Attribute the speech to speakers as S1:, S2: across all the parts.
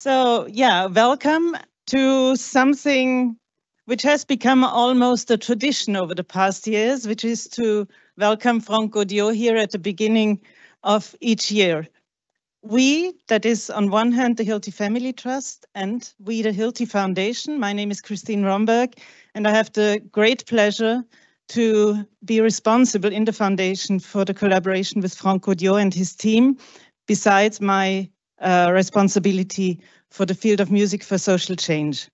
S1: So, yeah, welcome to something which has become almost a tradition over the past years, which is to welcome Franck Goddio here at the beginning of each year. We, that is on one hand the Hilti Family Trust, and we, the Hilti Foundation. My name is Christine Romberg, and I have the great pleasure to be responsible in the foundation for the collaboration with Franck Goddio and his team, besides my responsibility for the field of music for social change.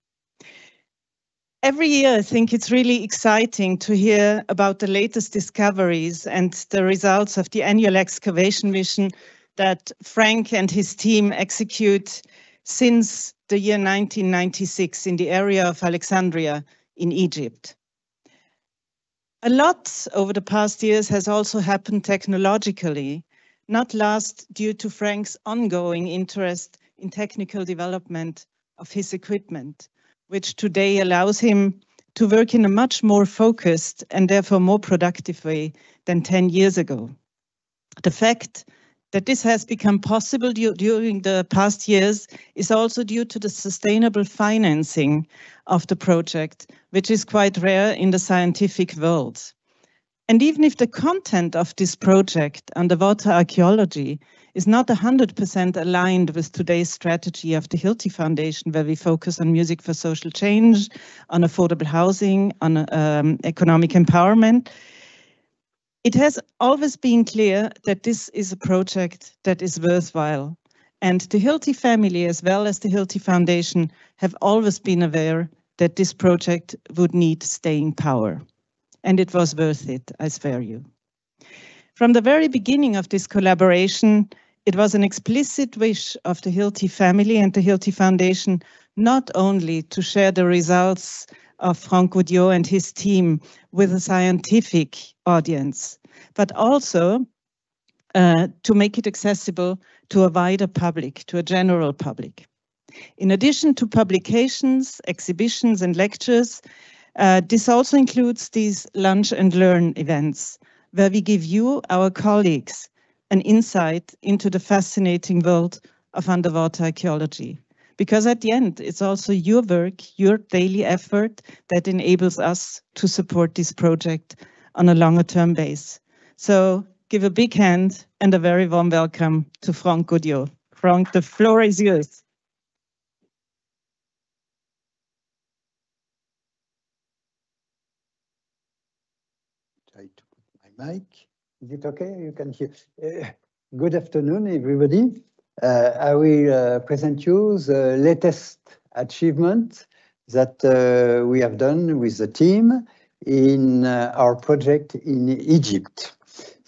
S1: Every year, I think it's really exciting to hear about the latest discoveries and the results of the annual excavation mission that Franck and his team execute since the year 1996 in the area of Alexandria in Egypt. A lot over the past years has also happened technologically, not last due to Franck's ongoing interest in technical development of his equipment, which today allows him to work in a much more focused and therefore more productive way than 10 years ago. The fact that this has become possible during the past years is also due to the sustainable financing of the project, which is quite rare in the scientific world. And even if the content of this project, underwater archaeology, is not 100% aligned with today's strategy of the Hilti Foundation, where we focus on music for social change, on affordable housing, on economic empowerment, it has always been clear that this is a project that is worthwhile. And the Hilti family, as well as the Hilti Foundation, have always been aware that this project would need staying power. And it was worth it, I swear you. From the very beginning of this collaboration, it was an explicit wish of the Hilti family and the Hilti Foundation not only to share the results of Franck Goddio and his team with a scientific audience, but also to make it accessible to a wider public, to a general public. In addition to publications, exhibitions, and lectures, this also includes these lunch and learn events, where we give you, our colleagues, an insight into the fascinating world of underwater archaeology. Because at the end, it's also your work, your daily effort that enables us to support this project on a longer term base. So give a big hand and a very warm welcome to Franck Goddio. Franck, the floor is yours.
S2: Try to put my mic. Is it okay? You can hear. Good afternoon, everybody. I will present you the latest achievement that we have done with the team in our project in Egypt.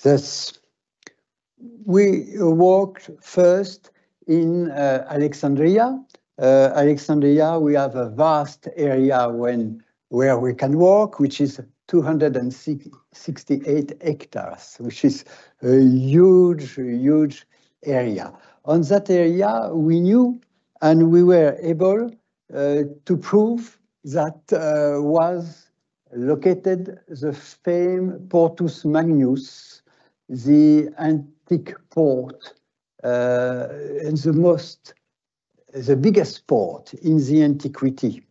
S2: Thus, we worked first in Alexandria. Alexandria, we have a vast area where we can work, which is 268 hectares, which is a huge area. On that area, we knew and we were able to prove that was located the famed Portus Magnus, the antique port, and the biggest port in the antiquity.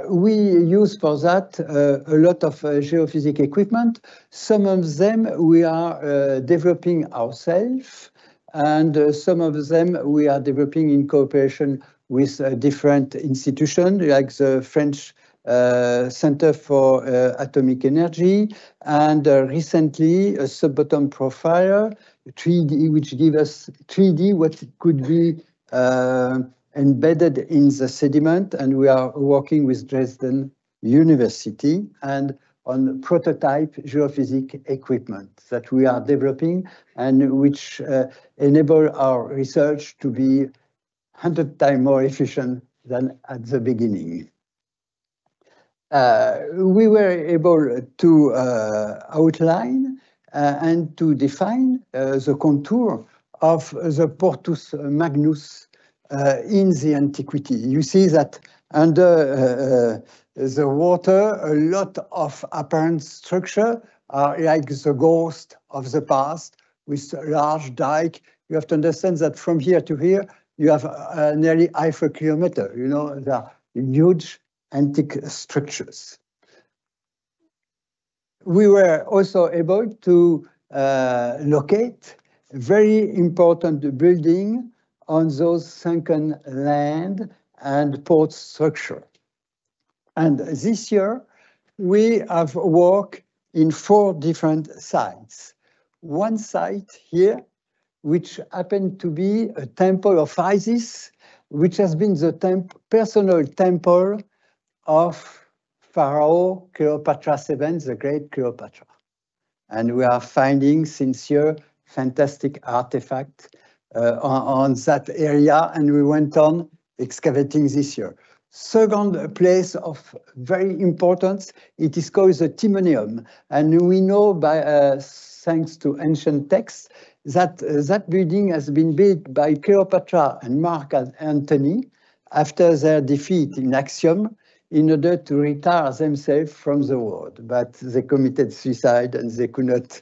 S2: We use for that a lot of geophysics equipment. Some of them we are developing ourselves, and some of them we are developing in cooperation with different institutions, like the French Center for Atomic Energy, and recently a sub-bottom profiler, 3D, which gives us 3D what could be embedded in the sediment, and we are working with Dresden University and on prototype geophysics equipment that we are developing and which enable our research to be 100 times more efficient than at the beginning. We were able to outline and to define the contour of the Portus Magnus in the antiquity. You see that under the water, a lot of apparent structure are like the ghost of the past with a large dike. You have to understand that from here to here, you have nearly half a kilometer. You know, they are huge antique structures. We were also able to locate very important building on those sunken land and port structure. And this year, we have worked in 4 different sites. One site here, which happened to be a temple of Isis, which has been the personal temple of Pharaoh Cleopatra VII, the great Cleopatra. And we are finding since here fantastic artifacts on that area, and we went on excavating this year. Second place of very importance, it is called the Timonium, and we know by thanks to ancient texts that that building has been built by Cleopatra and Mark Antony after their defeat in Actium in order to retire themselves from the world. But they committed suicide and they could not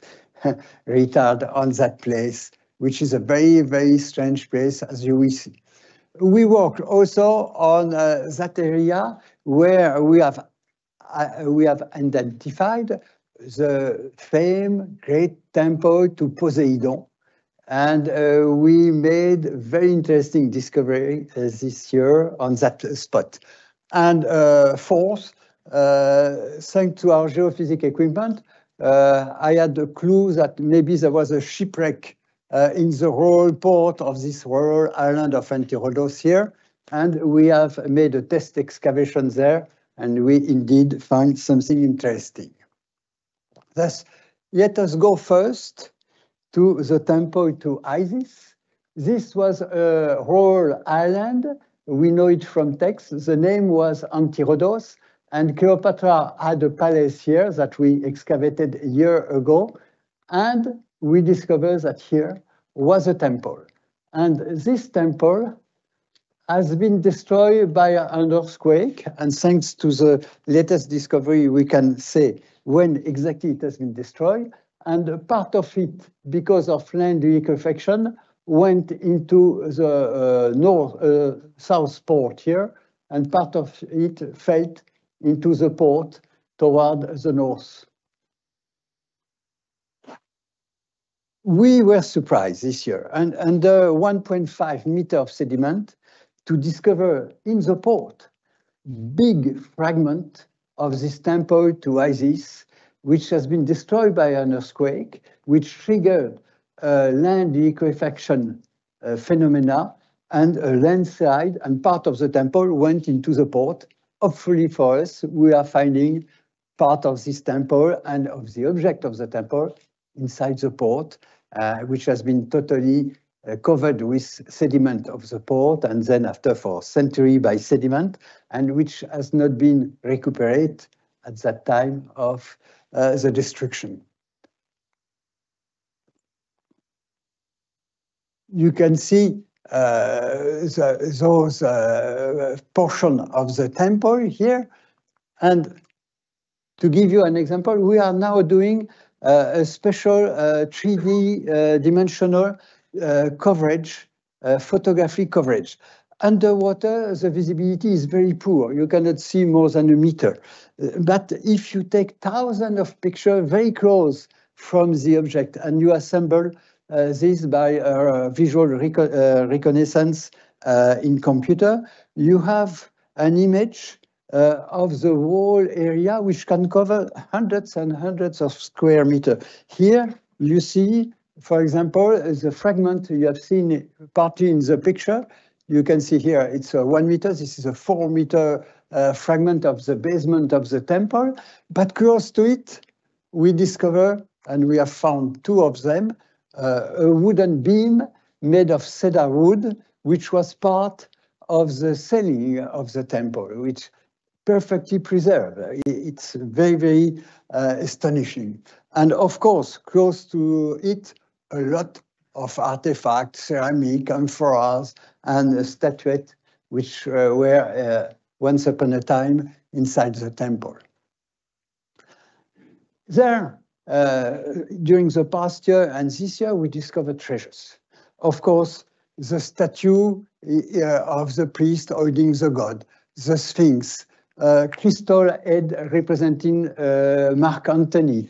S2: retire on that place, which is a very, very strange place, as you will see. We worked also on that area where we have identified the famed great temple to Poseidon. And we made very interesting discovery this year on that spot. And fourth, thanks to our geophysics equipment, I had a clue that maybe there was a shipwreck in the royal port of this royal island of Antiquities here. And we have made a test excavation there, and we indeed found something interesting. Thus, let us go first to the temple to Isis. This was a royal island. We know it from text. The name was Antiquities, and Cleopatra had a palace here that we excavated a year ago, and we discovered that here was a temple. And this temple has been destroyed by an earthquake, and thanks to the latest discovery, we can say when exactly it has been destroyed, and a part of it, because of land liquefaction, went into the south port here, and part of it fell into the port toward the north. We were surprised this year, and under 1.5 meters of sediment, to discover in the port big fragment of this temple to Isis, which has been destroyed by an earthquake, which triggered land liquefaction phenomena, and a landslide, and part of the temple went into the port. Hopefully for us, we are finding part of this temple and of the object of the temple inside the port, which has been totally covered with sediment of the port, and then after for centuries by sediment, and which has not been recuperated at that time of the destruction. You can see those portion of the temple here, and to give you an example, we are now doing a special 3D dimensional coverage, photography coverage. Underwater, the visibility is very poor. You cannot see more than a meter. But if you take thousands of pictures very close from the object and you assemble this by visual reconnaissance in computer, you have an image of the whole area, which can cover hundreds and hundreds of square meters. Here you see, for example, the fragment you have seen partly in the picture. You can see here it's 1 meter. This is a 4 meter fragment of the basement of the temple. But close to it, we discover, and we have found 2 of them, a wooden beam made of cedar wood, which was part of the ceiling of the temple, which perfectly preserved. It's very, very astonishing. And of course, close to it, a lot of artifacts, ceramic, amphoras, and statuettes, which were once upon a time inside the temple. There, during the past year and this year, we discovered treasures. Of course, the statue of the priest holding the god, the Sphinx, crystal head representing Mark Antony,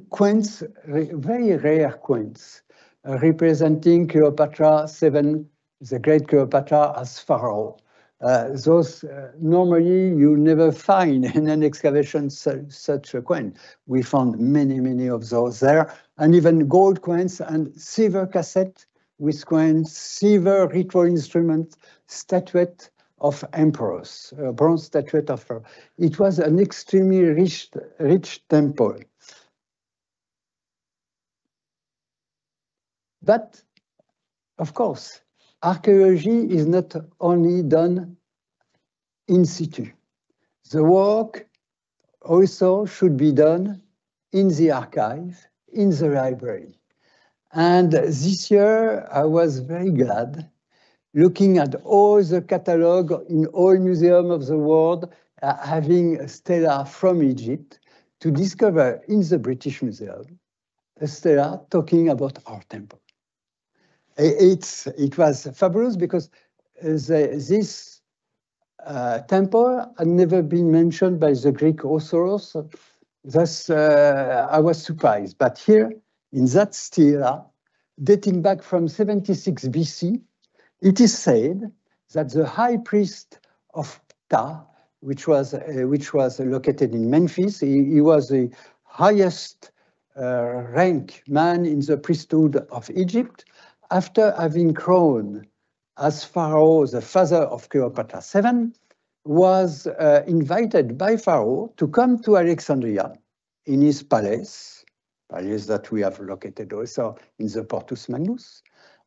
S2: quaints, very rare quaints, representing Cleopatra 7, the great Cleopatra as pharaoh. Those normally you never find in an excavation such a quaint. We found many, many of those there, and even gold quaints and silver cassette with quaints, silver ritual instruments, statuette of emperors, bronze statuette of her. It was an extremely rich temple. But, of course, archaeology is not only done in situ. The work also should be done in the archive, in the library. And this year, I was very glad looking at all the catalog in all museums of the world having stela from Egypt to discover in the British Museum a stela talking about our temple. It was fabulous because this temple had never been mentioned by the Greek authors. Thus, I was surprised. But here, in that stela, dating back from 76 BC, it is said that the high priest of Ptah, which was located in Memphis, he was the highest rank man in the priesthood of Egypt, after having crowned as Pharaoh, the father of Cleopatra 7, was invited by Pharaoh to come to Alexandria in his palace that we have located also in the Portus Magnus.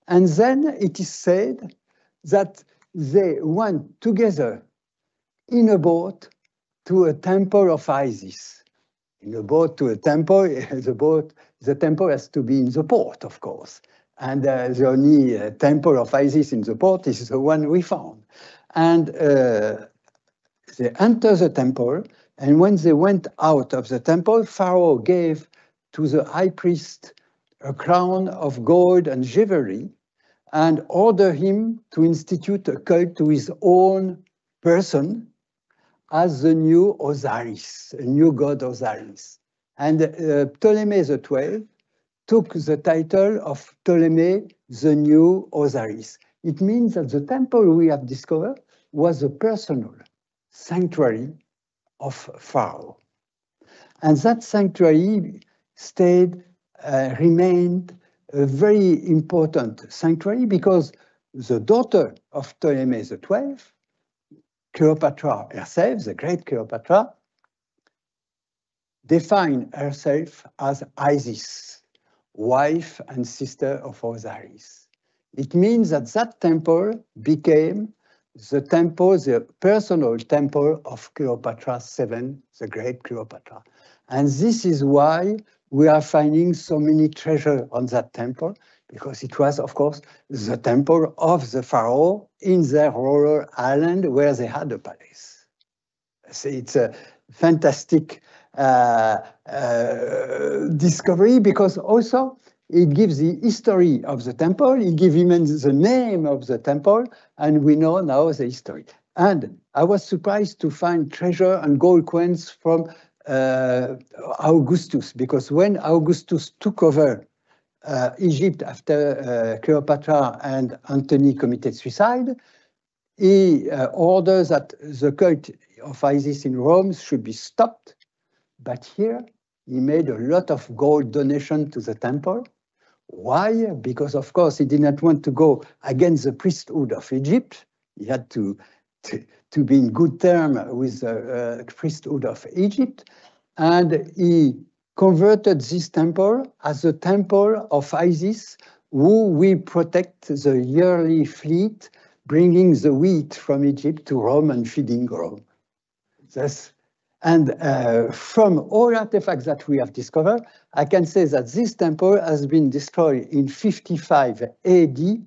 S2: And then it is said that they went together in a boat to a temple of Isis. In a boat to a temple, the temple has to be in the port, of course. And the only temple of Isis in the port is the one we found. And they entered the temple, and when they went out of the temple, Pharaoh gave to the high priest a crown of gold and jewelry, and ordered him to institute a cult to his own person as the new Osiris, a new god Osiris. And Ptolemy XII took the title of Ptolemy the new Osiris. It means that the temple we have discovered was a personal sanctuary of Pharaoh. And that sanctuary remained a very important sanctuary because the daughter of Ptolemy XII, Cleopatra herself, the great Cleopatra, defined herself as Isis, wife and sister of Osiris. It means that that temple became the personal temple of Cleopatra 7, the great Cleopatra. And this is why we are finding so many treasures on that temple, because it was, of course, the temple of the pharaoh in their royal island where they had a palace. So it's a fantastic discovery, because also it gives the history of the temple, it gives even the name of the temple, and we know now the history. And I was surprised to find treasure and gold coins from Augustus, because when Augustus took over Egypt after Cleopatra and Antony committed suicide, he ordered that the cult of Isis in Rome should be stopped. But here, he made a lot of gold donation to the temple. Why? Because, of course, he did not want to go against the priesthood of Egypt. He had to be in good terms with the priesthood of Egypt. And he converted this temple as a temple of Isis, who will protect the yearly fleet, bringing the wheat from Egypt to Rome and feeding Rome. And from all artifacts that we have discovered, I can say that this temple has been destroyed in 55 AD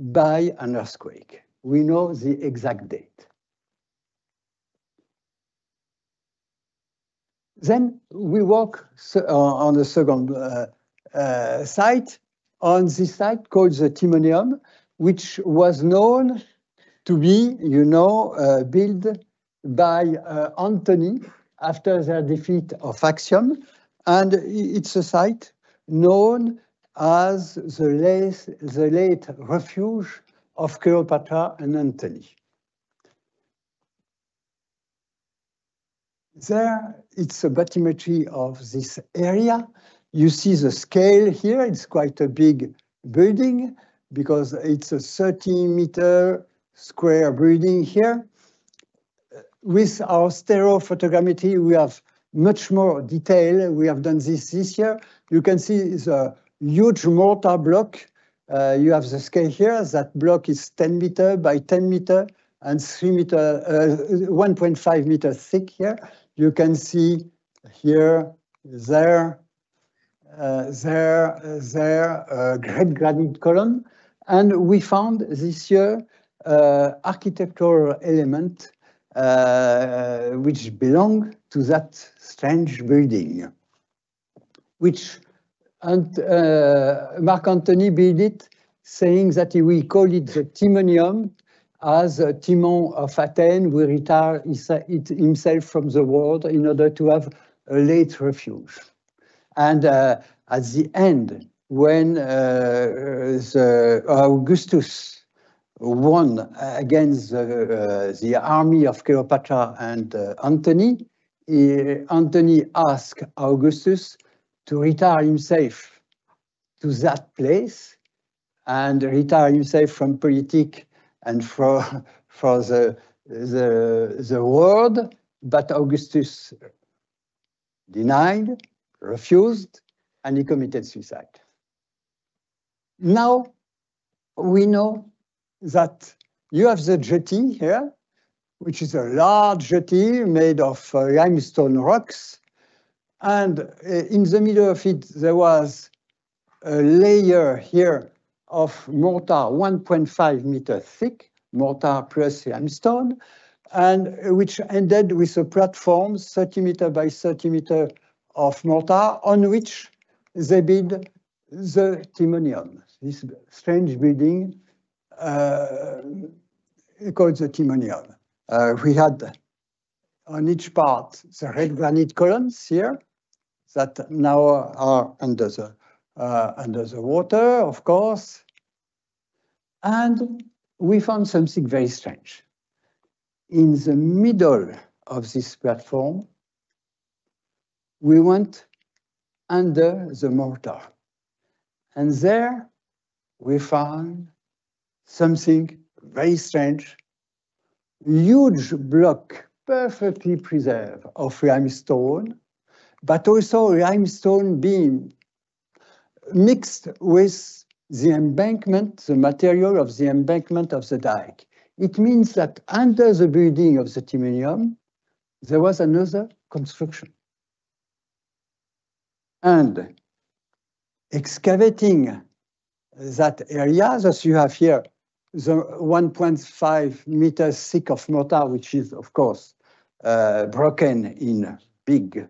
S2: by an earthquake. We know the exact date. Then we walk on the second site, on this site called the Timonium, which was known to be, built by Antony after their defeat of Actium. And it's a site known as the late refuge of Cleopatra and Antony. There, it's a bathymetry of this area. You see the scale here. It's quite a big building because it's a 30-meter square building here. With our stereophotogrammetry, we have much more detail. We have done this year. You can see the huge mortar block. You have the scale here. That block is 10 meter by 10 meter and 1.5 meter thick here. You can see here, there, great granite column. And we found this year architectural element which belong to that strange building, which Mark Antony built it, saying that he will call it the Timonium, as Timon of Athens will retire himself from the world in order to have a late refuge. And at the end, when Augustus won against the army of Cleopatra and Antony, Antony asked Augustus to retire himself to that place and retire himself from politics and for the world, but Augustus denied, refused, and he committed suicide. Now we know that you have the jetty here, which is a large jetty made of limestone rocks, and in the middle of it there was a layer here of mortar 1.5 meter thick, mortar plus limestone, and which ended with a platform 30 meter by 30 meter of mortar on which they built the Timonium, this strange building called the Timonium. We had on each part the red granite columns here that now are under the water, of course. And we found something very strange. In the middle of this platform, we went under the mortar. And there we found something very strange, huge block, perfectly preserved of limestone, but also limestone beam mixed with the embankment, the material of the embankment of the dike. It means that under the building of the Timonium, there was another construction. And excavating that area, as you have here, the 1.5 meters thick of mortar, which is, of course, broken in big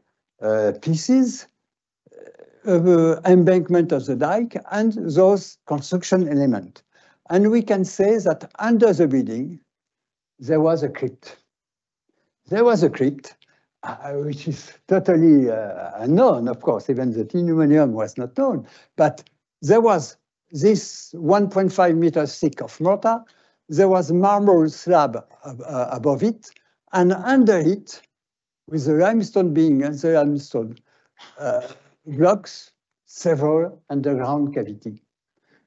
S2: pieces, embankment of the dike, and those construction elements. And we can say that under the building, there was a crypt. There was a crypt, which is totally unknown, of course, even the Timonium was not known, but there was this 1.5 meters thick of mortar, there was marble slab above it, and under it, with the limestone being and the limestone blocks, several underground cavities.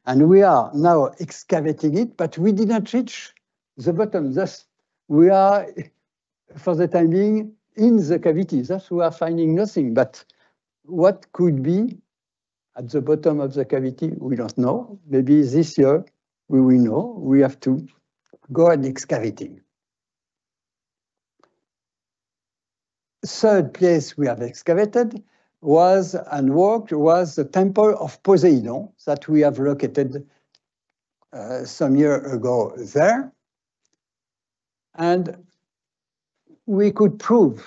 S2: And we are now excavating it, but we didn't reach the bottom. Thus, we are, for the time being, in the cavity. Thus, we are finding nothing. But what could be at the bottom of the cavity, we don't know. Maybe this year we will know. We have to go and excavating. Third place we have excavated was and worked was the temple of Poseidon that we have located some year ago there. And we could prove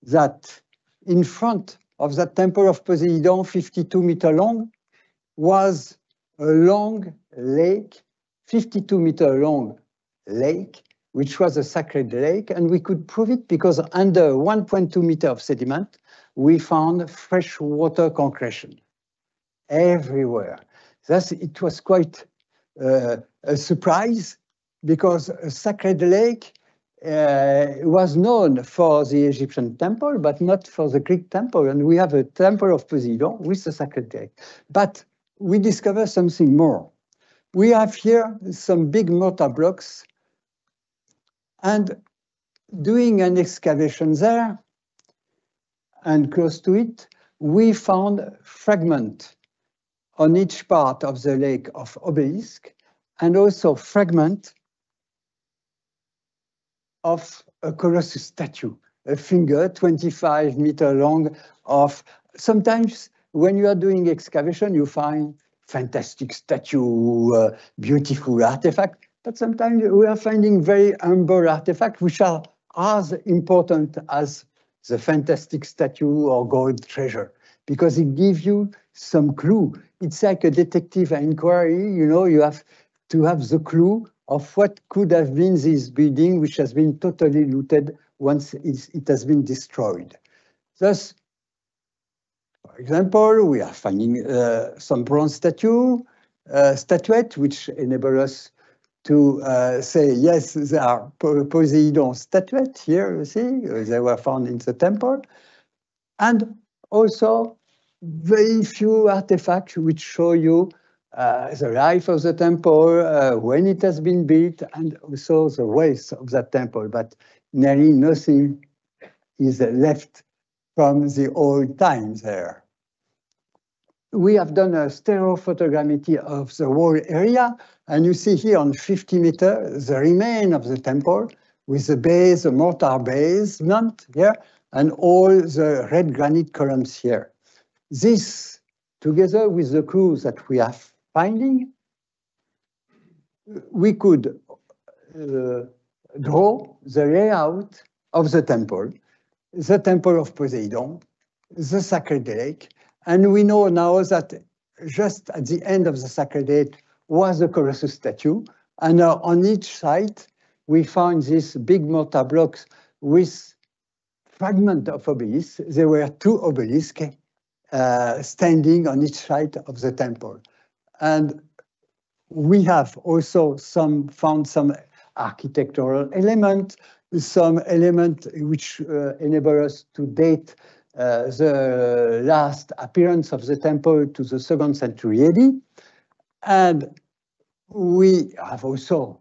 S2: that in front of that temple of Poseidon, 52 meter long, was a long lake, 52-meter long lake, which was a sacred lake, and we could prove it because under 1.2 meter of sediment, we found freshwater concretion everywhere. Thus, it was quite a surprise because a sacred lake was known for the Egyptian temple, but not for the Greek temple. And we have a temple of Poseidon with a sacred lake. But we discover something more. We have here some big mortar blocks, and doing an excavation there and close to it, we found fragment on each part of the lake of obelisk, and also fragment of a colossus statue, a finger 25-meter long of, sometimes when you are doing excavation, you find fantastic statue, beautiful artifact, but sometimes we are finding very humble artifacts which are as important as the fantastic statue or gold treasure, because it gives you some clue. It's like a detective inquiry, you know, you have to have the clue of what could have been this building, which has been totally looted once it has been destroyed. Thus, for example, we are finding some bronze statuette, which enable us to say, yes, there are Poseidon statuette here, you see, they were found in the temple. And also very few artifacts which show you the life of the temple, when it has been built, and also the waste of that temple. But nearly nothing is left from the old times there. We have done a stereophotogrammetry of the whole area, and you see here on 50 meters the remain of the temple with the base, the mortar basement here, and all the red granite columns here. This, together with the clues that we are finding, we could draw the layout of the temple of Poseidon, the sacred lake, and we know now that just at the end of the sacred lake was a colossus statue, and on each side we found these big mortar blocks with fragment of obelisks. There were 2 obelisks standing on each side of the temple. And we have also found some architectural element, some element which enable us to date the last appearance of the temple to the 2nd century AD. And we have also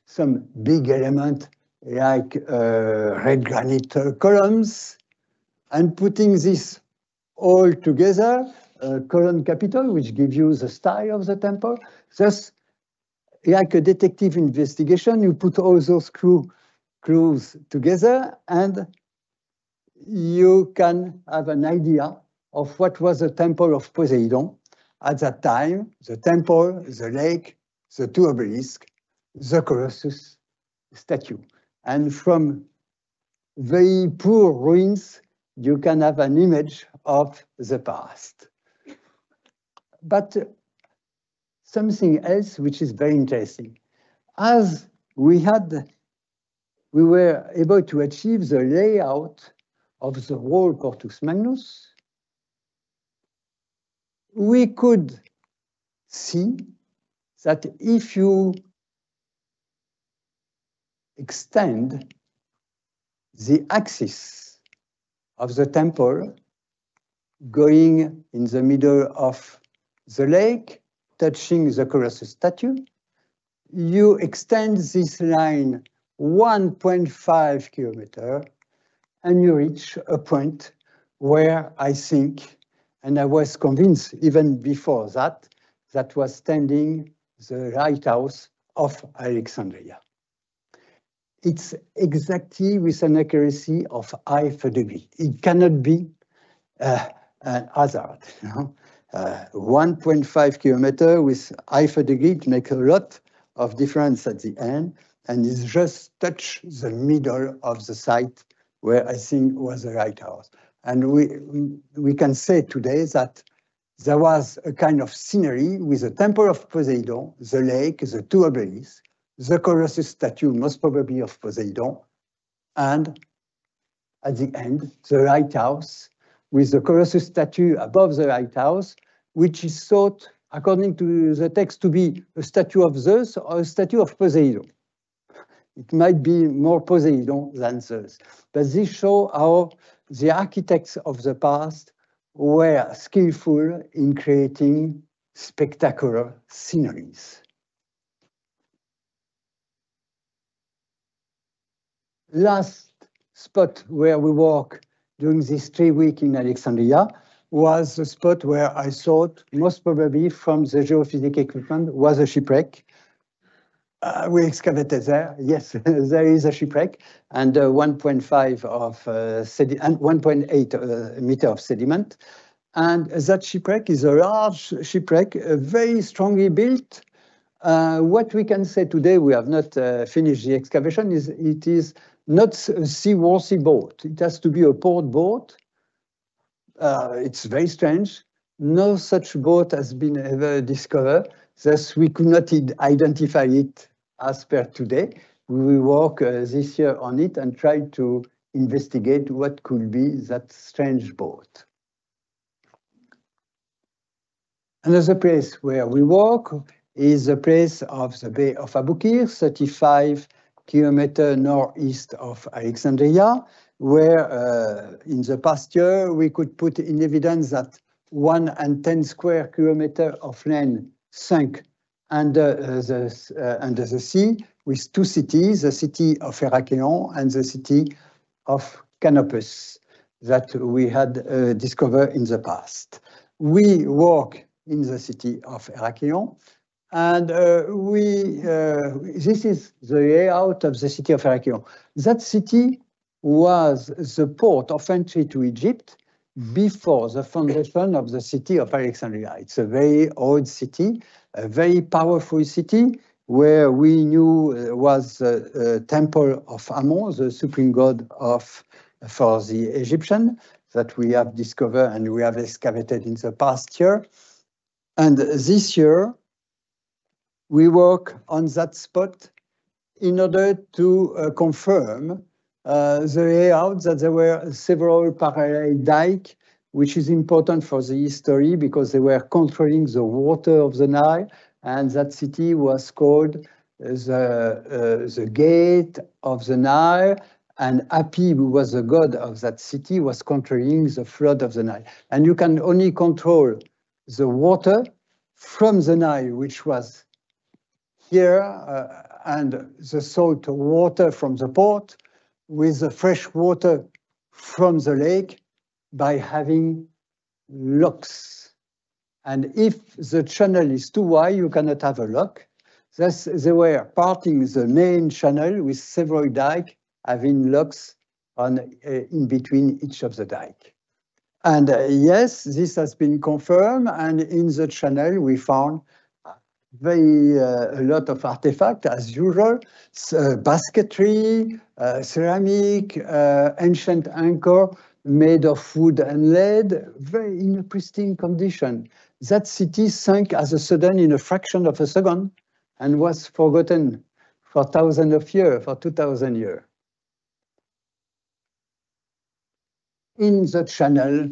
S2: some big element like red granite columns, and putting this all together, column capital, which gives you the style of the temple. Thus, like a detective investigation, you put all those clues together, and you can have an idea of what was the temple of Poseidon at that time: the temple, the lake, the 2 obelisks, the colossus statue. And from very poor ruins, you can have an image of the past. But something else which is very interesting. As we were able to achieve the layout of the whole Corpus Magnus, we could see that if you extend the axis of the temple going in the middle of the lake, touching the colossus statue, you extend this line 1.5 kilometers, and you reach a point where I think, and I was convinced even before that, that was standing the lighthouse of Alexandria. It's exactly with an accuracy of half a degree. It cannot be an hazard. You know? 1.5 kilometers with half a degree, it makes a lot of difference at the end, and it's just touch the middle of the site where I think was the lighthouse. And we can say today that there was a kind of scenery with the temple of Poseidon, the lake, the two obelisks, the Colossus statue, most probably of Poseidon, and at the end, the lighthouse, with the Colossus statue above the lighthouse, which is thought, according to the text, to be a statue of Zeus or a statue of Poseidon. It might be more Poseidon than Zeus. But this shows how the architects of the past were skillful in creating spectacular sceneries. Last spot where we walk during this 3 weeks in Alexandria was the spot where I thought, most probably from the geophysical equipment, was a shipwreck. We excavated there. Yes, there is a shipwreck, and 1.5 of and 1.8 meter of sediment. And that shipwreck is a large shipwreck, very strongly built. What we can say today, we have not finished the excavation, is it is not a seaworthy boat. It has to be a port boat. It's very strange. No such boat has been ever discovered. Thus, we could not identify it as per today. We will work this year on it and try to investigate what could be that strange boat. Another place where we work is the place of the Bay of Aboukir, 35 kilometers northeast of Alexandria, where in the past year we could put in evidence that 110 square kilometers of land sunk under the sea, with two cities, the city of Heracleion and the city of Canopus, that we had discovered in the past. We work in the city of Heracleion, and this is the layout of the city of Heracleion. That city was the port of entry to Egypt before the foundation of the city of Alexandria. It's a very old city, a very powerful city, where we knew was the temple of Ammon, the supreme god for the Egyptian, that we have discovered and we have excavated in the past year. And this year, we work on that spot in order to confirm the layout, that there were several parallel dikes, which is important for the history because they were controlling the water of the Nile, and that city was called the Gate of the Nile, and Hapi, who was the god of that city, was controlling the flood of the Nile. And you can only control the water from the Nile, which was here, and the salt water from the port, with the fresh water from the lake, by having locks. And if the channel is too wide, you cannot have a lock. Thus, they were parting the main channel with several dikes having locks in between each of the dikes. And yes, this has been confirmed, and in the channel we found a lot of artifacts as usual, basketry, ceramic, ancient anchor made of wood and lead, very in a pristine condition. That city sank as a sudden in a fraction of a second and was forgotten for thousands of years, for 2,000 years. In the channel,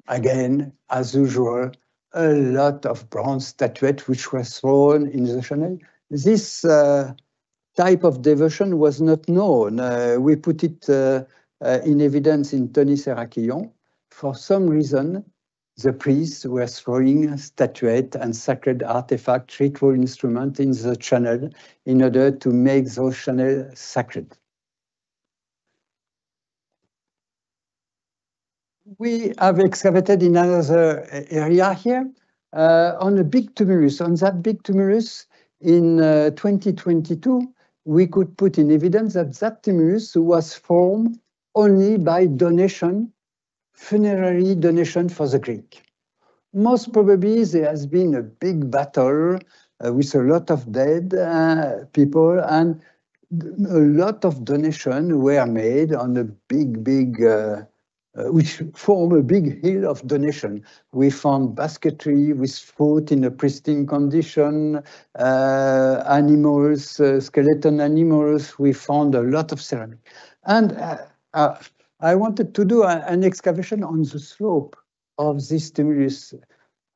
S2: again, as usual, a lot of bronze statuettes which were thrown in the channel. This type of devotion was not known. We put it in evidence in Thonis-Heracleion. For some reason, the priests were throwing statuettes and sacred artifacts, ritual instruments in the channel in order to make those channels sacred. We have excavated in another area here on a big tumulus. On that big tumulus in 2022, we could put in evidence that that tumulus was formed only by donation, funerary donation for the Greek. Most probably there has been a big battle with a lot of dead people, and a lot of donations were made on a big which form a big hill of donation. We found basketry with fruit in a pristine condition, animals, skeleton animals. We found a lot of ceramic. And I wanted to do an excavation on the slope of this tumulus.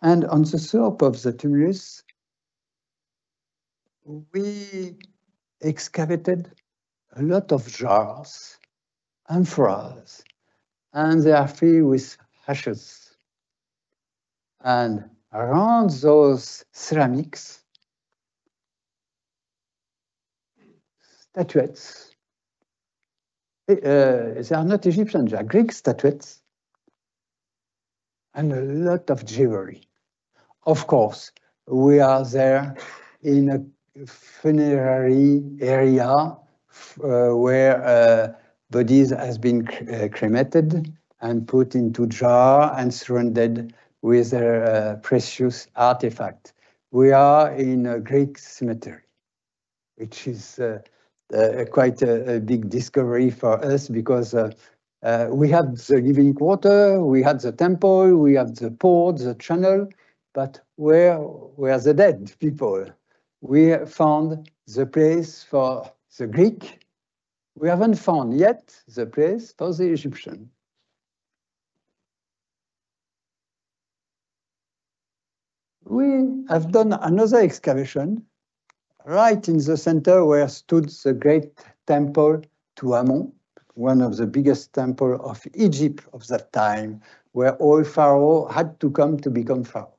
S2: And on the slope of the tumulus, we excavated a lot of jars, amphoras, and they are filled with ashes. And around those ceramics, statuettes. They are not Egyptian, they are Greek statuettes. And a lot of jewelry. Of course, we are there in a funerary area where bodies has been cremated and put into jar and surrounded with their precious artifact. We are in a Greek cemetery, which is quite a big discovery for us because we had the living quarter, we had the temple, we have the port, the channel, but where were the dead people? We found the place for the Greek. We haven't found yet the place for the Egyptian. We have done another excavation right in the center where stood the great temple to Ammon, one of the biggest temples of Egypt of that time, where all pharaohs had to come to become pharaoh.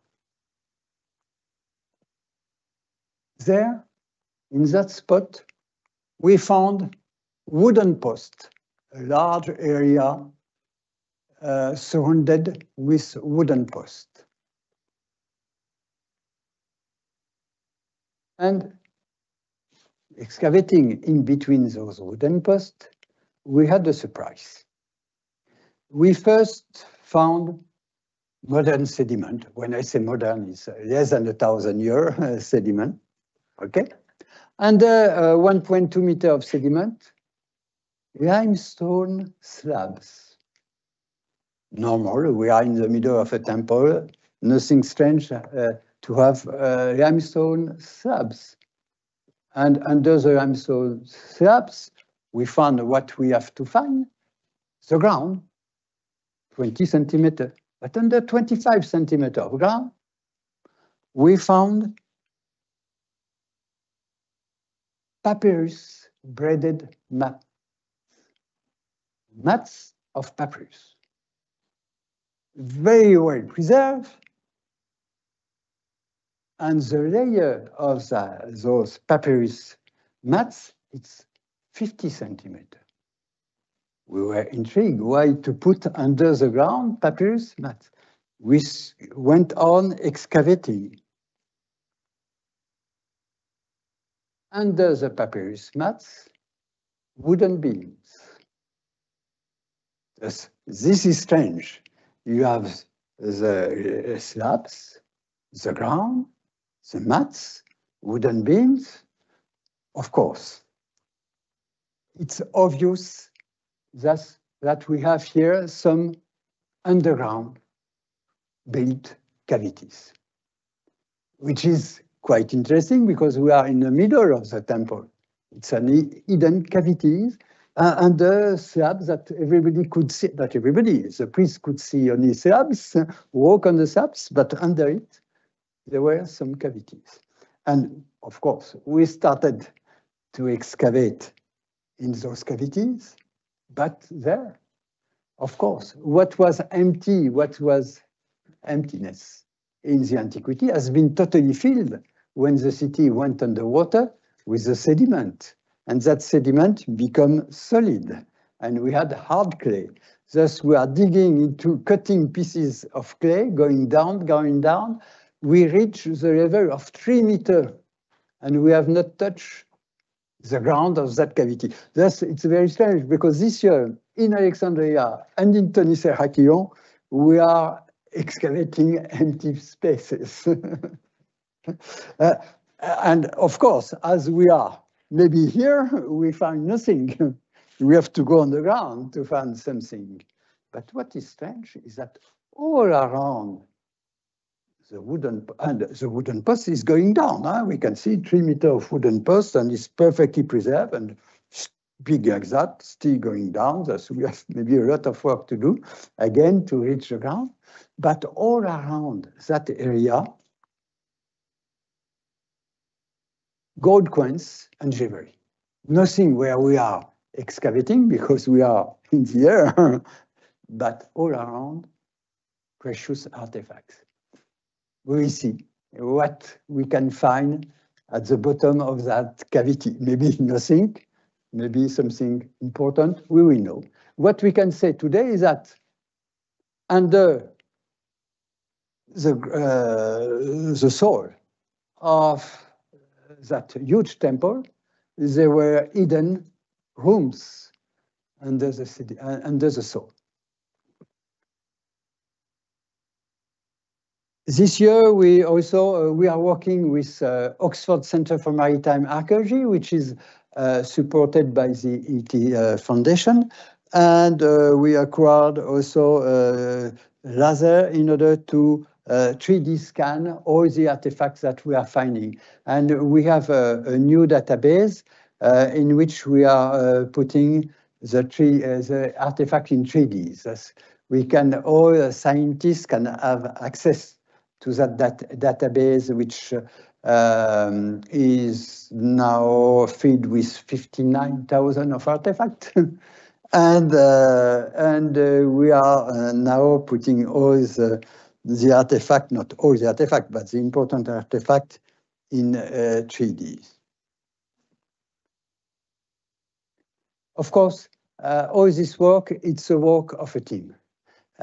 S2: There, in that spot, we found wooden posts, a large area surrounded with wooden posts. And excavating in between those wooden posts, we had a surprise. We first found modern sediment. When I say modern, it's less than 1,000-year sediment, okay? Under 1.2 meters of sediment, limestone slabs. Normal, we are in the middle of a temple, nothing strange to have limestone slabs. And under the limestone slabs, we found what we have to find, the ground, 20 centimeters. But under 25 centimeters of ground, we found papyrus braided mats. Mats of papyrus. Very well preserved. And the layer of those papyrus mats, it's 50 centimeters. We were intrigued why to put under the ground papyrus mats. We went on excavating. Under the papyrus mats, wooden beams. This is strange. You have the slabs, the ground, the mats, wooden beams. Of course, it's obvious that we have here some underground built cavities, which is quite interesting because we are in the middle of the temple. It's an hidden cavities under slabs that everybody could see, not everybody, the priest could see only slabs, walk on the slabs, but under it, there were some cavities. And of course, we started to excavate in those cavities, but there, of course, what was empty, what was emptiness in the antiquity has been totally filled when the city went underwater with the sediment. And that sediment become solid. And we had hard clay. Thus, we are digging into cutting pieces of clay, going down. We reach the level of 3 meters, and we have not touched the ground of that cavity. Thus, it's very strange because this year in Alexandria and in Thonis-Heracleion, we are excavating empty spaces. And of course, as we are maybe here, we find nothing. We have to go on the ground to find something. But what is strange is that all around the wooden post is going down. Huh? We can see 3 meters of wooden post, and it's perfectly preserved and big like that, still going down. Thus we have maybe a lot of work to do again to reach the ground. But all around that area, gold coins and jewelry. Nothing where we are excavating because we are in the air, but all around precious artifacts. We will see what we can find at the bottom of that cavity. Maybe nothing, maybe something important, we will know. What we can say today is that under the soil of that huge temple, there were hidden rooms under the city, under the soil. This year, we also we are working with Oxford Centre for Maritime Archaeology, which is supported by the ET Foundation, and we acquired also laser in order to 3D scan all the artifacts that we are finding. And we have a new database in which we are putting the artifact in 3D. Thus, we can, all scientists can have access to that database, which is now filled with 59,000 of artifacts. and we are now putting all the artifact, not all the artifact, but the important artifact in 3D. Of course, all this work, it's a work of a team.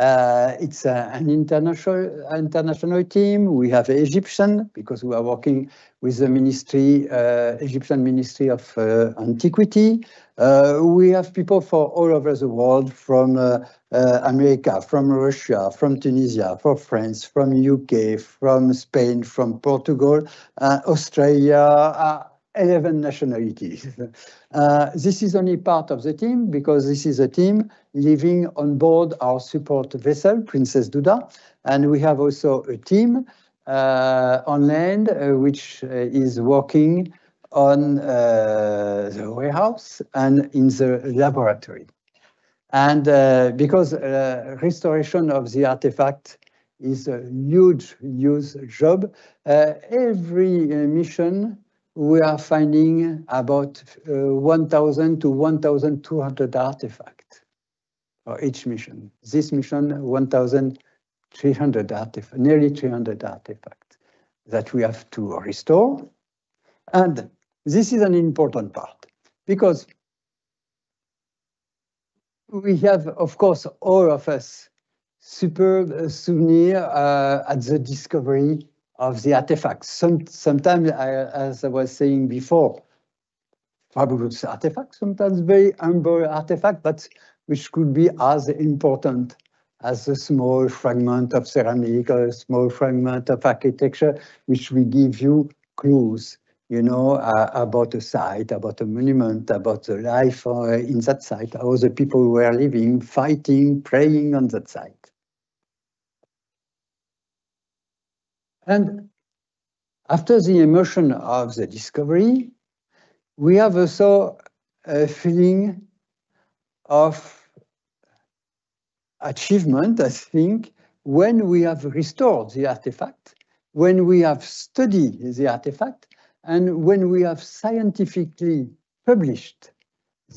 S2: It's an international team. We have Egyptian, because we are working with the ministry, Egyptian Ministry of Antiquity. We have people from all over the world, from America, from Russia, from Tunisia, from France, from UK, from Spain, from Portugal, Australia, 11 nationalities. This is only part of the team, because this is a team living on board our support vessel, Princess Duda. And we have also a team on land, which is working on the warehouse and in the laboratory. And because restoration of the artifact is a huge job, every mission we are finding about 1,000 to 1,200 artifacts for each mission. This mission, 1,300 artifacts, nearly 300 artifacts that we have to restore. And this is an important part, because we have, of course, all of us, superb souvenir at the discovery of the artifacts. Sometimes, as I was saying before, fabulous artifacts, sometimes very humble artifacts, but which could be as important as a small fragment of ceramic or a small fragment of architecture, which will give you clues, you know, about a site, about a monument, about the life in that site, how the people were living, fighting, praying on that site. And after the emotion of the discovery, we have also a feeling of achievement, I think, when we have restored the artifact, when we have studied the artifact, and when we have scientifically published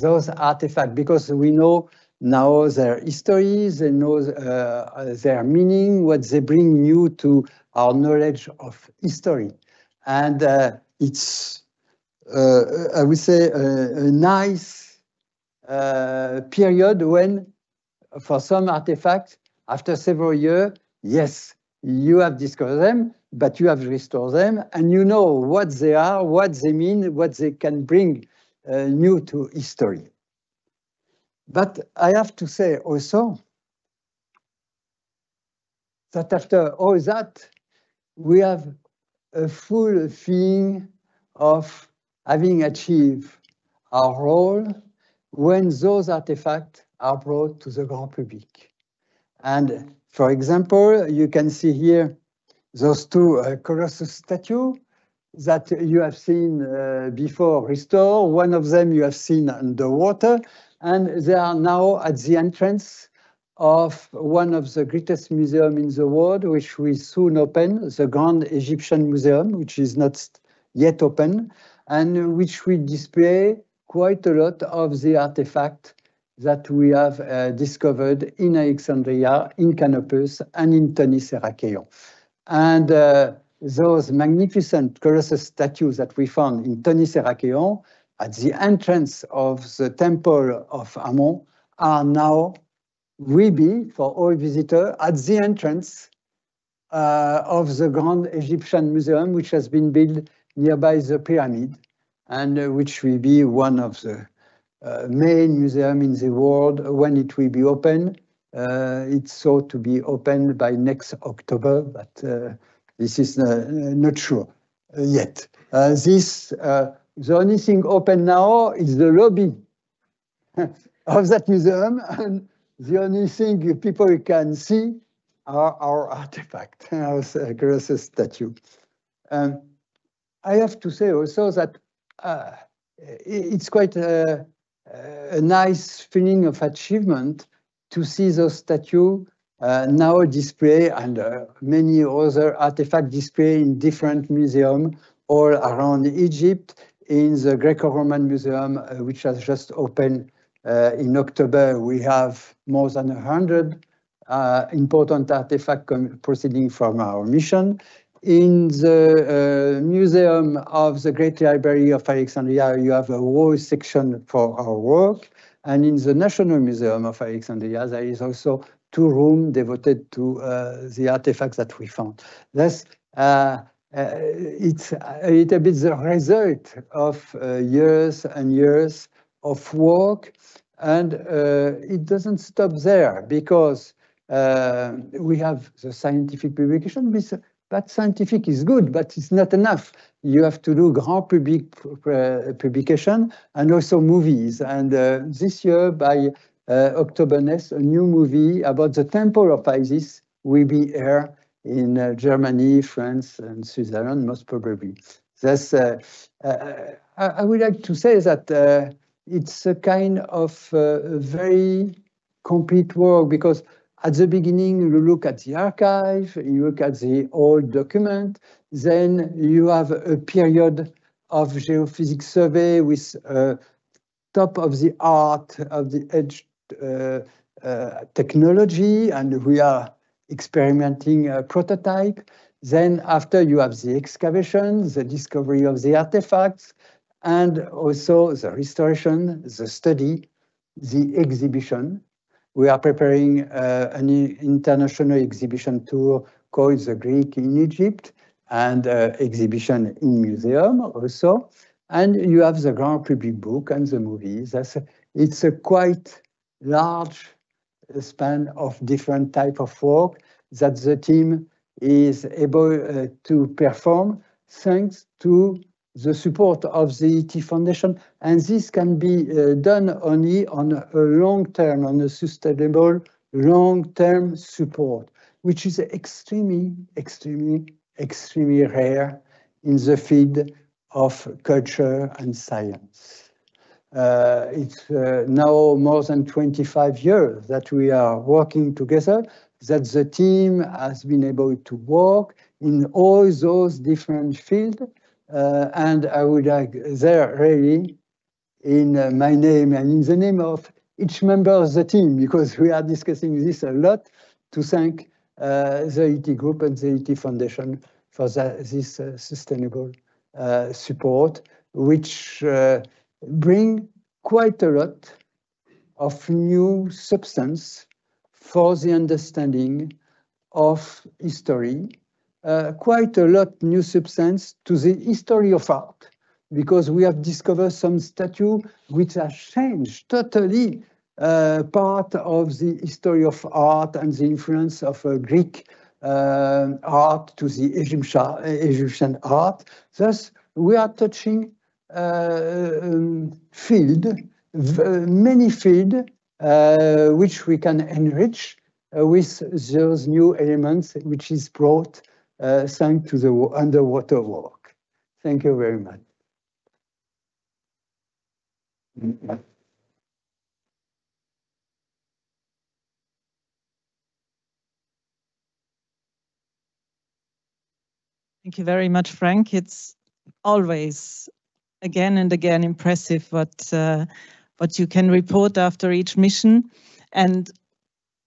S2: those artifacts, because we know now their histories, they know their meaning, what they bring new to our knowledge of history. And it's, I would say, a nice period when, for some artifacts, after several years, yes, you have discovered them, but you have restored them, and you know what they are, what they mean, what they can bring new to history. But I have to say also that after all that, we have a full feeling of having achieved our role when those artifacts are brought to the grand public. And for example, you can see here those two Colossus statues that you have seen before restored. One of them you have seen underwater, and they are now at the entrance of one of the greatest museums in the world, which we soon open, the Grand Egyptian Museum, which is not yet open, and which will display quite a lot of the artifacts that we have discovered in Alexandria, in Canopus, and in Thonis-Heracleion. And those magnificent Colossus statues that we found in Thonis-Heracleion at the entrance of the Temple of Ammon are now, will be, for all visitors, at the entrance of the Grand Egyptian Museum, which has been built nearby the pyramid, and which will be one of the main museums in the world when it will be open. It's thought to be open by next October, but this is not sure yet. The only thing open now is the lobby of that museum, and the only thing people can see are our artifacts, our Colossus statue. I have to say also that it's quite a nice feeling of achievement to see those statues now display, and many other artifacts display in different museums all around Egypt. In the Greco-Roman Museum, which has just opened in October, we have more than 100 important artifacts proceeding from our mission. In the Museum of the Great Library of Alexandria, you have a whole section for our work. And in the National Museum of Alexandria, there is also 2 rooms devoted to the artifacts that we found. Thus, it's a little bit the result of years and years of work. And it doesn't stop there, because we have the scientific publication. But scientific is good, but it's not enough. You have to do grand public publication and also movies. And this year, by October next, a new movie about the Temple of Isis will be aired in Germany, France, and Switzerland, most probably. Thus, I would like to say that it's a kind of very complete work, because at the beginning, you look at the archive, you look at the old document, then you have a period of geophysics survey with top of the art of the edge technology, and we are experimenting a prototype. Then after, you have the excavation, the discovery of the artifacts, and also the restoration, the study, the exhibition. We are preparing an international exhibition tour called The Greek in Egypt, and exhibition in museum also. And you have the grand public book and the movies. It's a quite large span of different type of work that the team is able to perform thanks to the support of the ET Foundation. And this can be done only on a long term, on a sustainable long-term support, which is extremely, extremely, extremely rare in the field of culture and science. It's now more than 25 years that we are working together, that the team has been able to work in all those different fields. And I would like there really, in my name and in the name of each member of the team, because we are discussing this a lot, to thank the ET Group and the ET Foundation for this sustainable support, which bring quite a lot of new substance for the understanding of history, quite a lot new substance to the history of art, because we have discovered some statues which have changed totally part of the history of art and the influence of Greek art to the Egyptian art. Thus, we are touching many fields which we can enrich with those new elements which is brought thanks to the underwater work. Thank you very much.
S1: Thank you very much, Frank. It's always, again and again, impressive what you can report after each mission. And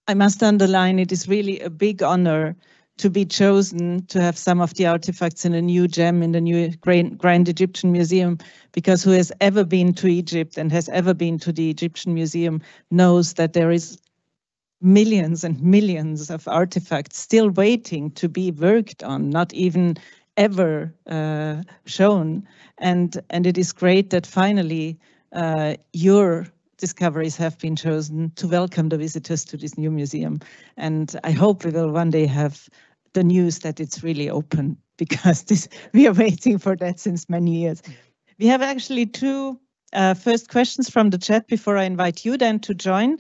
S1: I must underline, it is really a big honor to be chosen to have some of the artifacts in a new gem in the new Grand Egyptian Museum, because who has ever been to Egypt and has ever been to the Egyptian Museum knows that there is millions and millions of artifacts still waiting to be worked on, not even ever shown. And it is great that finally your discoveries have been chosen to welcome the visitors to this new museum. And I hope we will one day have the news that it's really open, because we are waiting for that since many years. We have actually two first questions from the chat before I invite you then to join.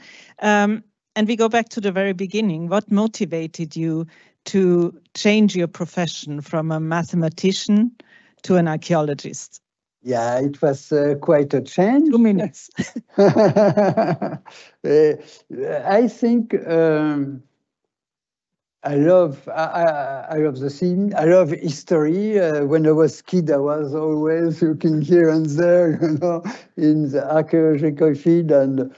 S1: And we go back to the very beginning. What motivated you to change your profession from a mathematician to an archaeologist?
S2: Yeah, it was quite a change.
S1: 2 minutes.
S2: I think I love the scene. I love history. When I was a kid, I was always looking here and there, in the archaeological field. And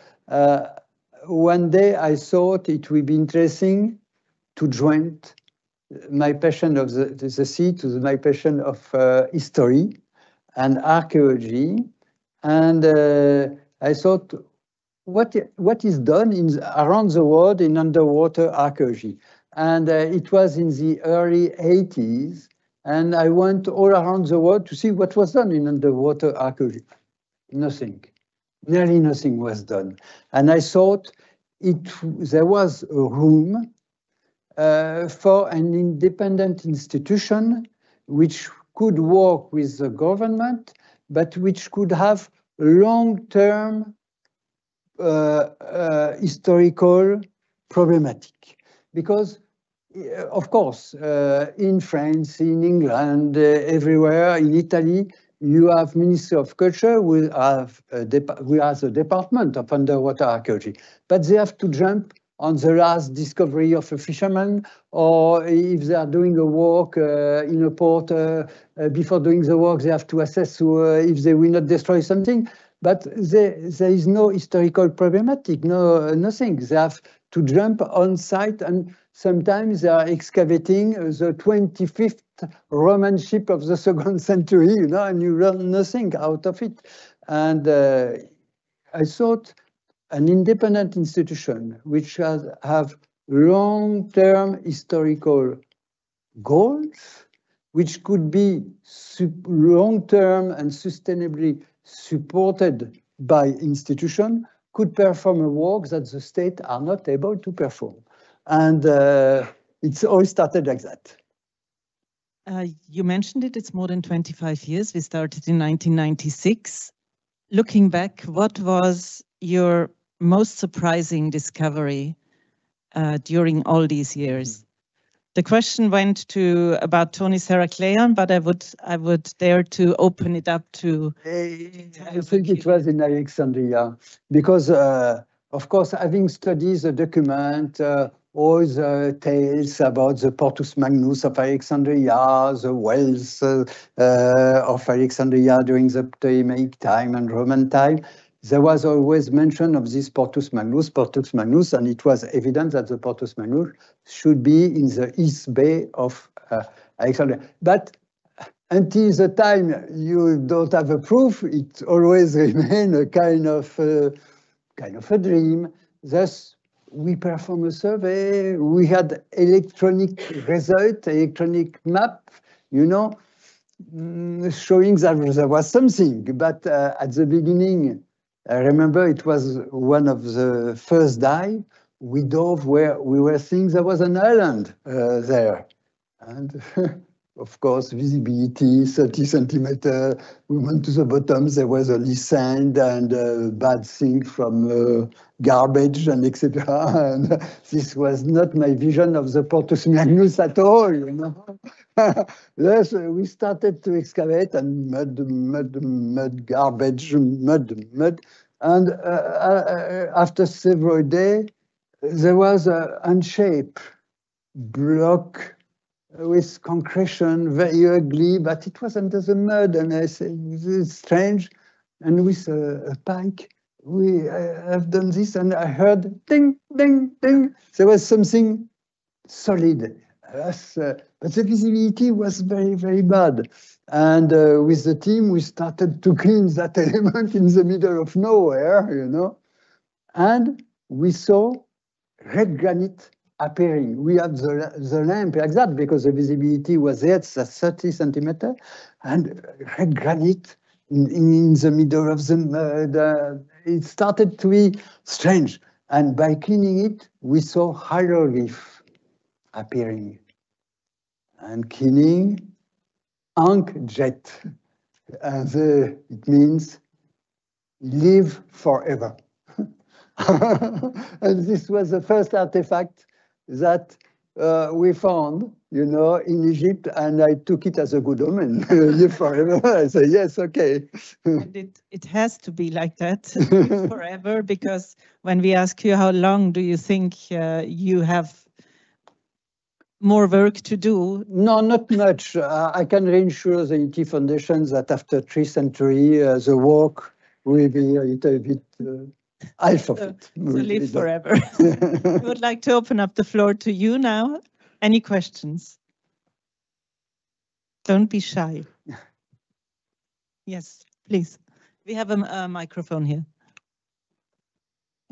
S2: one day I thought it would be interesting to join my passion of the sea to my passion of history and archaeology. And I thought, what is done around the world in underwater archaeology? And it was in the early 80s. And I went all around the world to see what was done in underwater archaeology. Nothing. Nearly nothing was done. And I thought there was a room for an independent institution which could work with the government, but which could have long-term historical problematic. Because, of course, in France, in England, everywhere, in Italy, you have Ministry of Culture, we have a Department of Underwater Archaeology, but they have to jump on the last discovery of a fisherman, or if they are doing a work in a port, before doing the work, they have to assess if they will not destroy something. But there is no historical problematic, nothing. They have to jump on site, and sometimes they are excavating the 25th Roman ship of the 2nd century, and you learn nothing out of it. And I thought an independent institution which have long-term historical goals, which could be long-term and sustainably supported by institution, could perform a work that the state are not able to perform. And it's all started like that.
S1: You mentioned it's more than 25 years. We started in 1996. Looking back, what was your most surprising discovery during all these years? The question went to about Thonis-Heracleion, but I would dare to open it up to.
S2: I think it was in Alexandria, because of course, having studied the document, all the tales about the Portus Magnus of Alexandria, the wells of Alexandria during the Ptolemaic time and Roman time, there was always mention of this Portus Magnus, and it was evident that the Portus Magnus should be in the East Bay of Alexandria. But until the time you don't have a proof, it always remains a kind of a dream. Thus, we performed a survey. We had electronic result, electronic map, showing that there was something. But at the beginning, I remember it was one of the first dive. We dove where we were seeing there was an island there. And of course, visibility, 30 centimeter. We went to the bottom, there was only sand and bad thing from garbage and etc. And this was not my vision of the Portus Magnus at all, you know. Yes, we started to excavate and mud, garbage, mud. And after several days, there was an unshaped block with concretion, very ugly, but it was under the mud. And I said, this is strange. And with a pike, we have done this, and I heard ding, ding, ding. There was something solid. But the visibility was very, very bad. And with the team, we started to clean that element in the middle of nowhere, you know. And we saw red granite appearing. We had the lamp like that because the visibility was there, it's 30 centimeter, and red granite in the middle of the it started to be strange. And by cleaning it, we saw hieroglyph appearing. And cleaning, Ankh jet. And it means live forever. And this was the first artifact that we found, you know, in Egypt, and I took it as a good omen. Live forever. I said, yes, okay.
S1: And it has to be like that forever, because when we ask you how long do you think you have more work to do?
S2: No, not much. I can reassure the ET Foundation that after 3 centuries, the work will be a little bit half of it.
S1: So live forever. I would like to open up the floor to you now. Any questions? Don't be shy. Yes, please. We have a microphone here.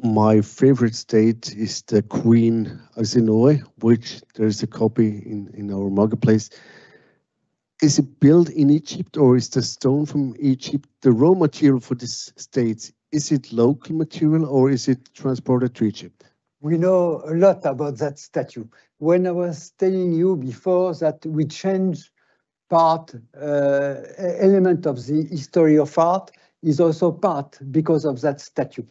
S3: My favorite state is the Queen Arsinoe, which there's a copy in our marketplace. Is it built in Egypt, or is the stone from Egypt the raw material for this state? Is it local material, or is it transported to Egypt?
S2: We know a lot about that statue. When I was telling you before that we changed part, element of the history of art is also part because of that statue.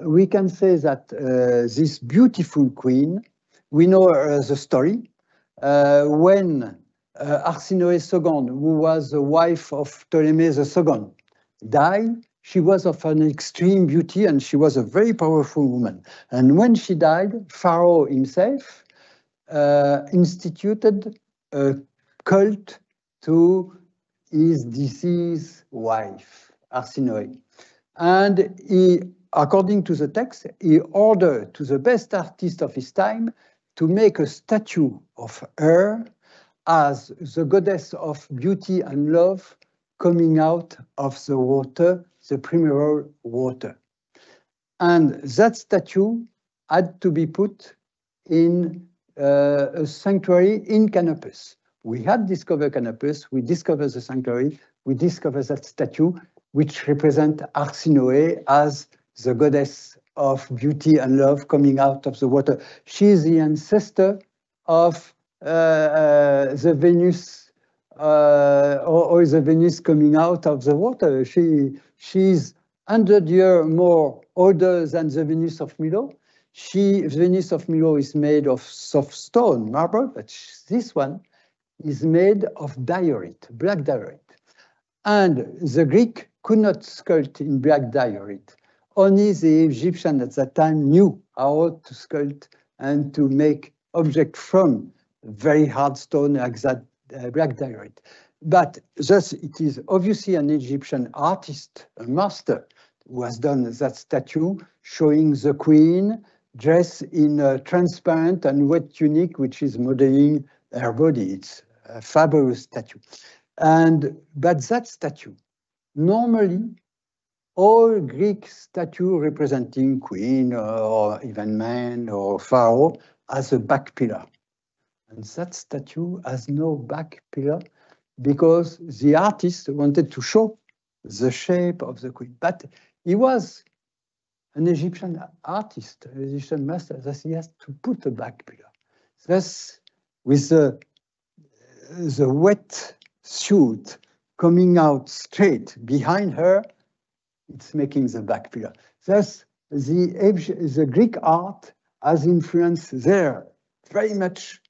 S2: We can say that this beautiful queen, we know the story. When Arsinoe II, who was the wife of Ptolemy II, died, she was of an extreme beauty and she was a very powerful woman. And when she died, Pharaoh himself instituted a cult to his deceased wife, Arsinoe. And he, according to the text, he ordered to the best artist of his time to make a statue of her as the goddess of beauty and love coming out of the water, the primeval water. And that statue had to be put in a sanctuary in Canopus. We had discovered Canopus, we discovered the sanctuary, we discovered that statue, which represents Arsinoe as the goddess of beauty and love coming out of the water. She is the ancestor of the Venus, or the Venus coming out of the water. She's 100 years more older than the Venus of Milo. The Venus of Milo is made of soft stone, marble, but this one is made of diorite, black diorite. And the Greek could not sculpt in black diorite. Only the Egyptian at that time knew how to sculpt and to make objects from very hard stone like that black diorite. But thus it is obviously an Egyptian artist, a master, who has done that statue showing the queen dressed in a transparent and wet tunic, which is modeling her body. It's a fabulous statue. But that statue, normally, all Greek statue representing queen or even man or pharaoh has a back pillar. And that statue has no back pillar because the artist wanted to show the shape of the queen. But he was an Egyptian artist, an Egyptian master, thus he has to put a back pillar. Thus, with the the wet suit coming out straight behind her, it's making the back pillar. Thus, the Greek art has influenced their very much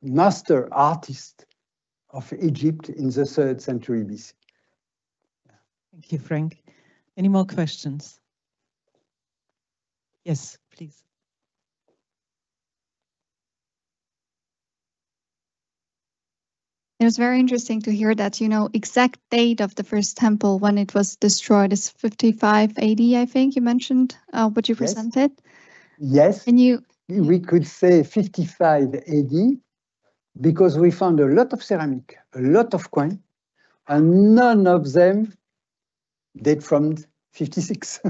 S2: master artist of Egypt in the 3rd century BC.
S1: Thank you, Frank. Any more questions? Yes, please.
S4: It was very interesting to hear that, exact date of the first temple when it was destroyed is 55 AD, I think you mentioned, what you presented.
S2: Yes,
S4: and
S2: we could say 55 AD because we found a lot of ceramic, a lot of coin, and none of them date from 56.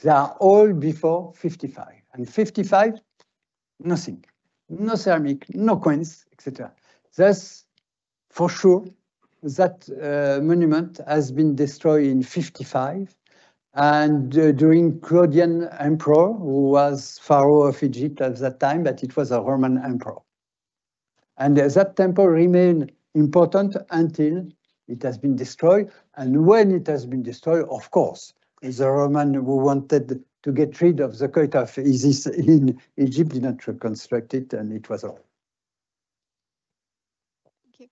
S2: They are all before 55. And 55, nothing. No ceramic, no coins, etc. Thus, for sure, that monument has been destroyed in 55. And during Claudian emperor, who was pharaoh of Egypt at that time, but it was a Roman emperor. And that temple remained important until it has been destroyed. And when it has been destroyed, of course, the Roman who wanted to get rid of the cult of Isis in Egypt did not reconstruct it, and it was all.
S4: Thank you.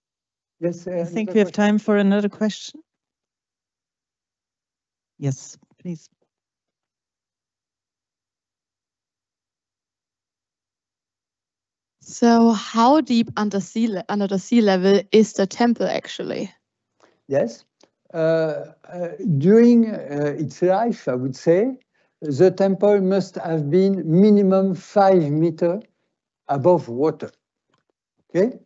S2: Yes,
S1: I think we have time for another question. Yes, please.
S5: So how deep under the sea level is the temple actually?
S2: Yes. During its life, I would say, the temple must have been minimum 5 meters above water. Okay.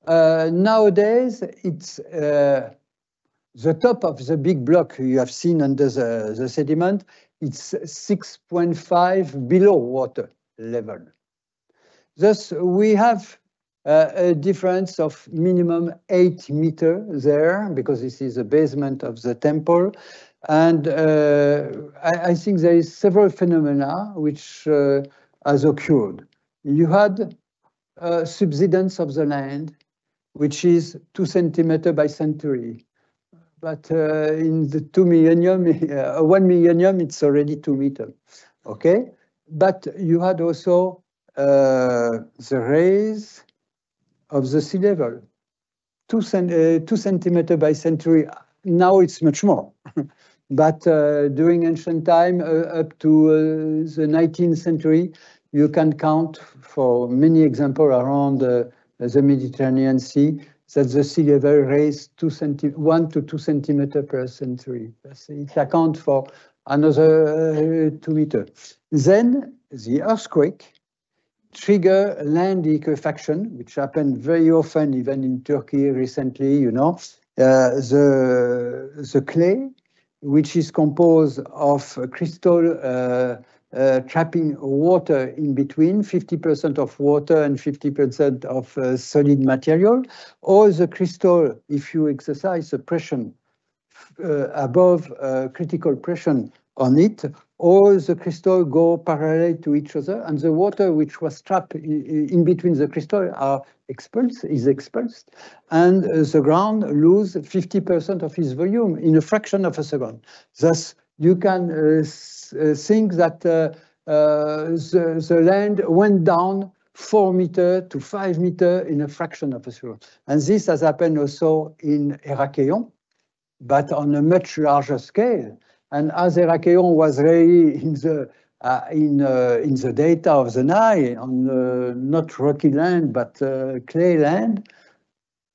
S2: Nowadays, it's the top of the big block you have seen under the sediment. It's 6.5 below water level. Thus, we have a difference of minimum 8 meters there, because this is the basement of the temple. And I think there is several phenomena which has occurred. You had subsidence of the land, which is 2 centimeters by century. But in the 2 millennium, 1 millennium, it's already 2 meters. Okay? But you had also the raise of the sea level, 2 centimeters by century. Now it's much more. But during ancient time, up to the 19th century, you can count for many examples around the Mediterranean Sea that the sea level raised 1 to 2 centimeters per century. It accounts for another 2 meters. Then the earthquake trigger land liquefaction, which happened very often, even in Turkey recently, the clay, which is composed of crystal trapping water in between, 50% of water and 50% of solid material. All the crystal, if you exercise the pressure above critical pressure on it, all the crystals go parallel to each other, and the water which was trapped in between the crystals is expulsed, and the ground loses 50% of its volume in a fraction of a second. Thus, you can think that the land went down 4 meters to 5 meters in a fraction of a second. And this has happened also in Heracleion, but on a much larger scale. And as Heracleion was really in the data of the Nile, on not rocky land, but clay land,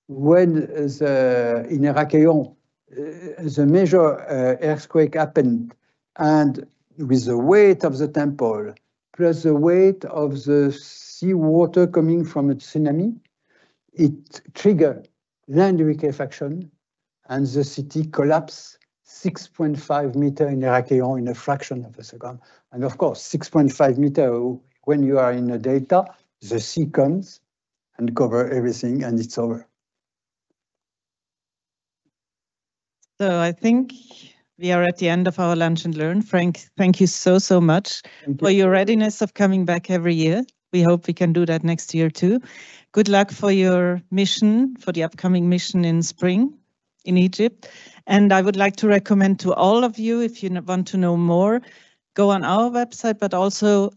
S2: when in Heracleion, the major earthquake happened, and with the weight of the temple, plus the weight of the seawater coming from a tsunami, it triggered land liquefaction, and the city collapsed 6.5 meters in Heracleion in a fraction of a second. And of course, 6.5 meters, when you are in a data, the sea comes and covers everything, and it's over.
S1: So I think we are at the end of our Lunch and Learn. Frank, thank you so much for your readiness of coming back every year. we hope we can do that next year too. Good luck for your mission, for the upcoming mission in spring in Egypt. And I would like to recommend to all of you, if you want to know more, go on our website, but also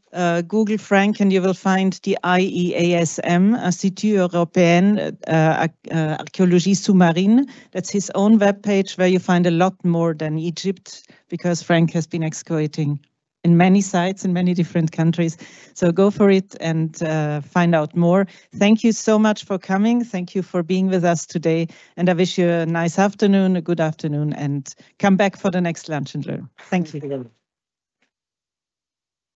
S1: Google Franck, and you will find the IEASM, Institut Européen Archaeologie Sous-Marine. That's his own webpage where you find a lot more than Egypt, because Franck has been excavating in many sites in many different countries. So go for it and find out more. Thank you so much for coming. Thank you for being with us today. And I wish you a nice afternoon, a good afternoon, and come back for the next lunch and learn. Thank you.